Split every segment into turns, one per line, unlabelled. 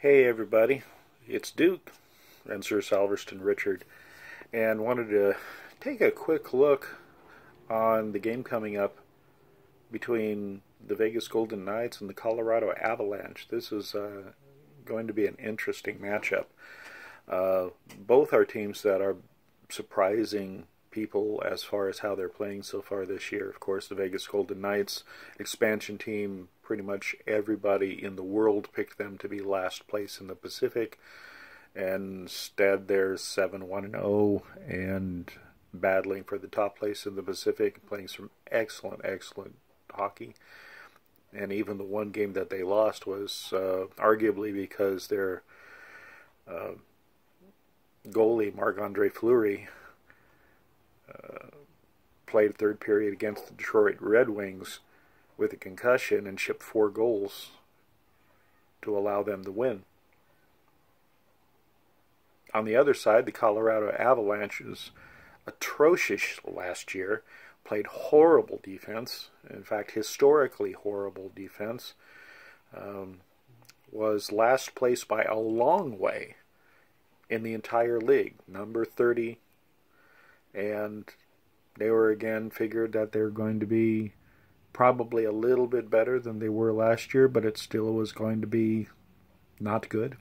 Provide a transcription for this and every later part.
Hey everybody, it's Duke and Sir Salverston Richard, and wanted to take a quick look on the game coming up between the Vegas Golden Knights and the Colorado Avalanche. This is going to be an interesting matchup. Both are teams that are surprising people as far as how they're playing so far this year. Of course, the Vegas Golden Knights expansion team, pretty much everybody in the world picked them to be last place in the Pacific, and instead they're 7-1-0 and battling for the top place in the Pacific, playing some excellent hockey. And even the one game that they lost was arguably because their goalie, Marc-Andre Fleury, played third period against the Detroit Red Wings with a concussion and shipped 4 goals to allow them to win. On the other side, the Colorado Avalanche is atrocious last year, played horrible defense, in fact historically horrible defense, was last place by a long way in the entire league, number 30, and they were again figured that they're going to be probably a little bit better than they were last year, but it still was going to be not good.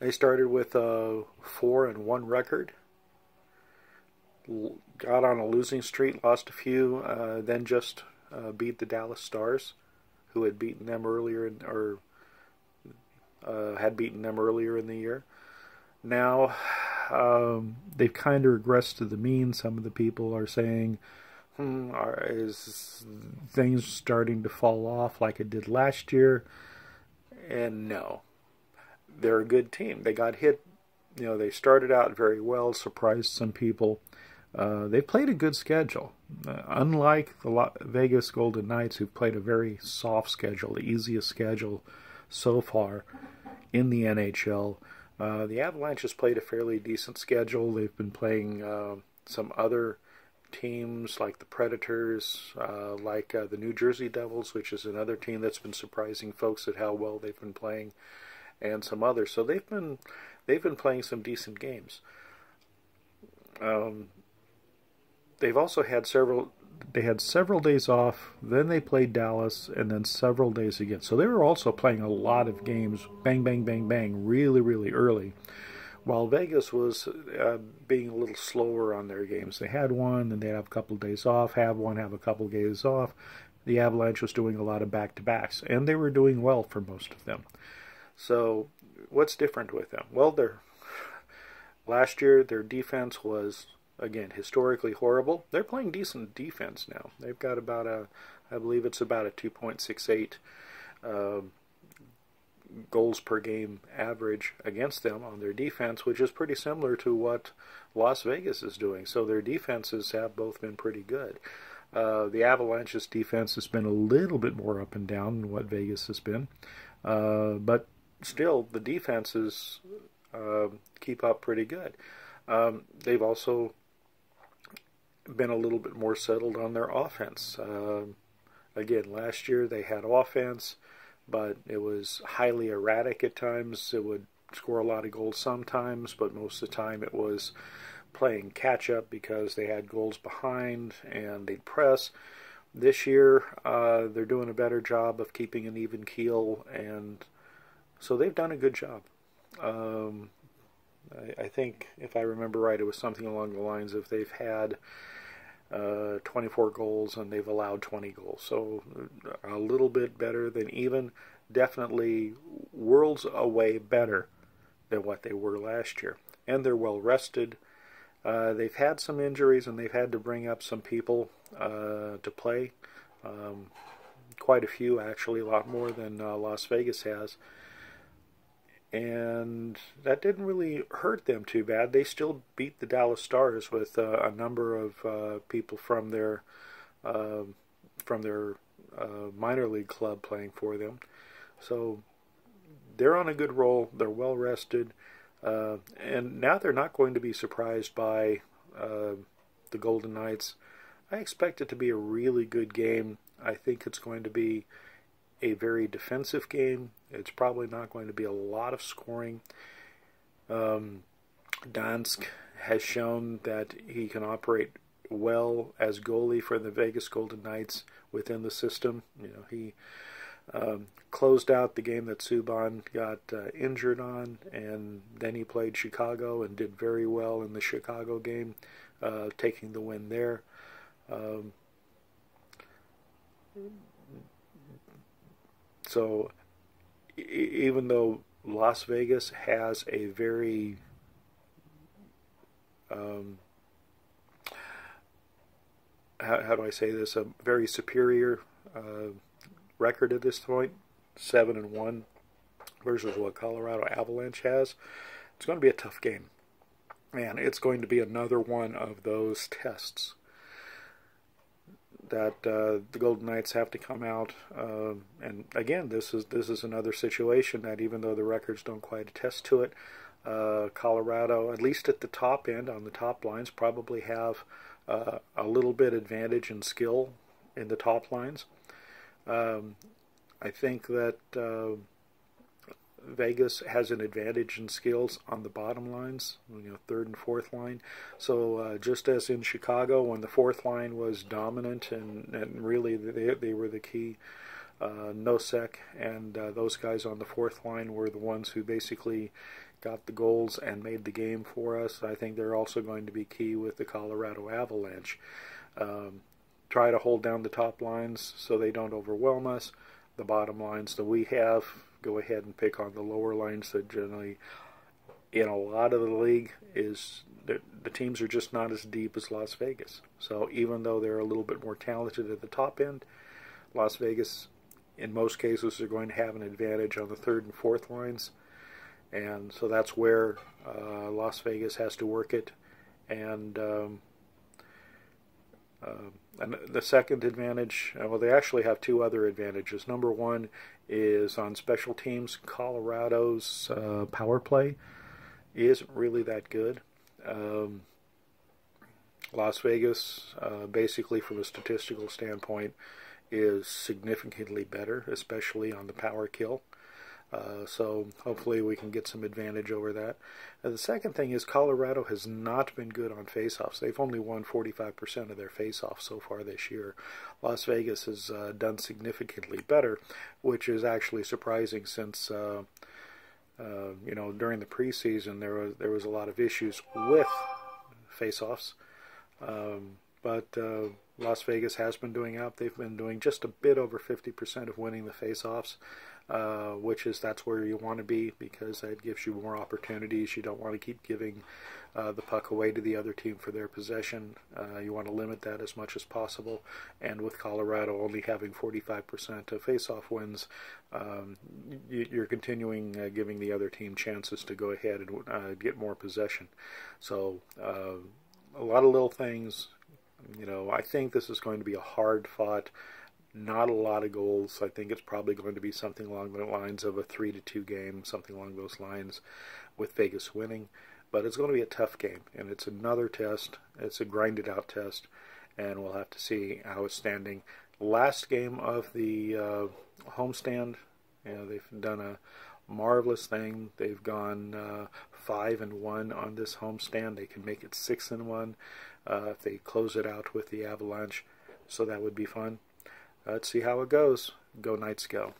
They started with a 4-1 record, got on a losing streak, lost a few, then just beat the Dallas Stars, who had beaten them earlier in the year. Now they've kind of regressed to the mean. Some of the people are saying, is things starting to fall off like it did last year? And no, they're a good team. They got hit, they started out very well, surprised some people. They played a good schedule. Unlike the Vegas Golden Knights, who've played a very soft schedule, the easiest schedule so far in the NHL, the Avalanche has played a fairly decent schedule. They've been playing some other teams like the Predators, like the New Jersey Devils, which is another team that's been surprising folks at how well they've been playing, and some others. So they've been playing some decent games. They've also had several days off, then they played Dallas, and then several days again. So they were also playing a lot of games, bang, bang, bang, bang, really early, while Vegas was being a little slower on their games. They had one, then they'd have a couple of days off, have a couple of days off. The Avalanche was doing a lot of back-to-backs, and they were doing well for most of them. So what's different with them? Well, last year their defense was, again, historically horrible. They're playing decent defense now. They've got about I believe it's about a 2.68 goals per game average against them on their defense, which is pretty similar to what Las Vegas is doing. So their defenses have both been pretty good. The Avalanche's defense has been a little bit more up and down than what Vegas has been, but still the defenses keep up pretty good. They've also been a little bit more settled on their offense. Again, last year they had offense, but it was highly erratic at times. It would score a lot of goals sometimes, but most of the time it was playing catch-up because they had goals behind and they'd press. This year they're doing a better job of keeping an even keel, and so they've done a good job. I think, if I remember right, it was something along the lines of they've had 24 goals and they've allowed 20 goals. So a little bit better than even, definitely worlds away better than what they were last year. And they're well rested. They've had some injuries and they've had to bring up some people to play. Quite a few, actually, a lot more than Las Vegas has. And that didn't really hurt them too bad. They still beat the Dallas Stars with a number of people from their minor league club playing for them. So they're on a good roll. They're well rested, and now they're not going to be surprised by the Golden Knights. I expect it to be a really good game. I think it's going to be a very defensive game, It's probably not going to be a lot of scoring. Dansk has shown that he can operate well as goalie for the Vegas Golden Knights within the system. He closed out the game that Subban got injured on, and then he played Chicago and did very well in the Chicago game, taking the win there. So even though Las Vegas has a very how do I say this? A very superior record at this point, 7-1 versus what Colorado Avalanche has. It's going to be a tough game, and it's going to be another one of those tests that the Golden Knights have to come out. And again, this is another situation that, even though the records don't quite attest to it, Colorado, at least at the top end, on the top lines, probably have a little bit advantage in skill in the top lines. I think that Vegas has an advantage in skills on the bottom lines, third and fourth line. So just as in Chicago, when the fourth line was dominant and really they were the key, Nosek and those guys on the fourth line were the ones who basically got the goals and made the game for us. I think they're also going to be key with the Colorado Avalanche. Try to hold down the top lines so they don't overwhelm us. The bottom lines that we have, go ahead and pick on the lower lines that generally, in a lot of the league, is the teams are just not as deep as Las Vegas. So even though they're a little bit more talented at the top end, Las Vegas, in most cases, are going to have an advantage on the third and fourth lines. And so that's where Las Vegas has to work it. And the second advantage, well, they actually have two other advantages. Number one is on special teams. Colorado's power play isn't really that good. Las Vegas, basically from a statistical standpoint, is significantly better, especially on the power kill. So hopefully we can get some advantage over that. And the second thing is Colorado has not been good on faceoffs. They've only won 45% of their faceoffs so far this year. Las Vegas has done significantly better, which is actually surprising since during the preseason there was a lot of issues with faceoffs. But Las Vegas has been doing out. They've been doing just a bit over 50% of winning the faceoffs. That's where you want to be, because that gives you more opportunities. You don't want to keep giving the puck away to the other team for their possession. You want to limit that as much as possible. And with Colorado only having 45% of face-off wins, you're continuing giving the other team chances to go ahead and get more possession. So a lot of little things. I think this is going to be a hard-fought, not a lot of goals. I think it's probably going to be something along the lines of a 3-2 game, something along those lines, with Vegas winning. But it's going to be a tough game, and it's another test. It's a grinded-out test, and we'll have to see how it's standing. Last game of the homestand, they've done a marvelous thing. They've gone 5-1 on this homestand. They can make it 6-1 if they close it out with the Avalanche, so that would be fun. Let's see how it goes. Go Knights, go.